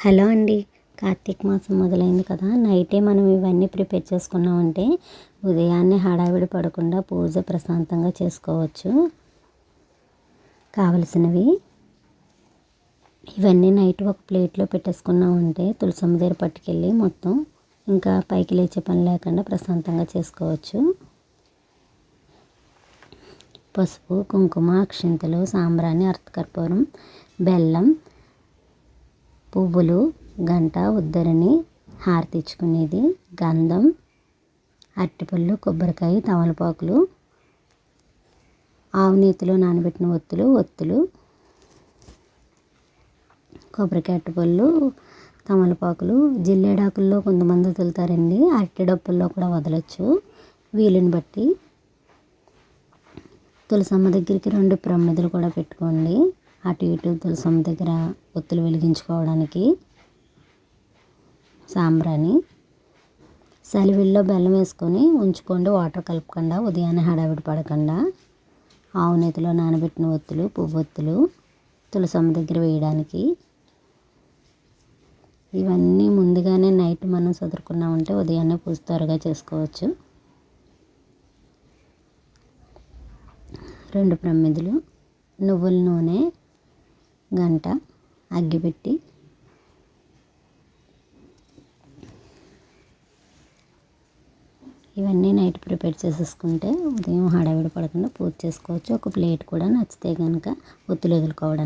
Hello అండి. కార్తీక మాసం మొదలైంది కదా, నైటే మనం ఇవన్నీ ప్రిపేర్ చేసుకున్నామంటే ఉదయాన్నే హడావిడి పడకుండా పూజ ప్రశాంతంగా చేసుకోవచ్చు. కావలసినవి ఇవన్నీ నైట్ ఒక ప్లేట్లో పెట్టేసుకున్నామంటే తులసమ్మ దగ్గర పట్టుకెళ్ళి మొత్తం ఇంకా పైకి లేచే పని లేకుండా ప్రశాంతంగా చేసుకోవచ్చు. పసుపు, కుంకుమ, అక్షింతలు, సాంబ్రాణి, అర్ధకర్పూరం, బెల్లం, పువ్వులు, గంట, ఉద్దరిని, హారతి ఇచ్చుకునేది, గంధం, అరటిపళ్ళు, కొబ్బరికాయ, తమలపాకులు, ఆవు నేతిలో నానబెట్టిన ఒత్తులు, కొబ్బరికాయ, అరటిపళ్ళు, తమలపాకులు, జిల్లేడాకుల్లో కొంతమంది వదులుతారండి. అరటి డప్పుల్లో కూడా వదలొచ్చు వీలుని బట్టి. తులసమ్మ దగ్గరికి 2 ప్రమిదలు కూడా పెట్టుకోండి, అటు ఇటు తులసమ్మ దగ్గర ఒత్తులు వెలిగించుకోవడానికి. సాంబ్రాణి, సలివిల్లో బెల్లం వేసుకొని ఉంచుకోండి, వాటర్ కలపకుండా, ఉదయాన్నే హడావిడి పడకుండా. ఆవు నేతిలో నానబెట్టిన ఒత్తులు, పువ్వొత్తులు తులసమ్మ దగ్గర వేయడానికి. ఇవన్నీ ముందుగానే నైట్ మనం చదువుకున్నామంటే ఉదయాన్నే పూజ త్వరగా చేసుకోవచ్చు. 2 ప్రమిదలు, నువ్వుల నూనె, గంట, అగ్గిపెట్టి, ఇవన్నీ నైట్ ప్రిపేర్ చేసేసుకుంటే ఉదయం హడావిడి పడకుండా పూజ చేసుకోవచ్చు. ఒక ప్లేట్ కూడా నచ్చితే కనుక ఒత్తులు వదులుకోవడానికి.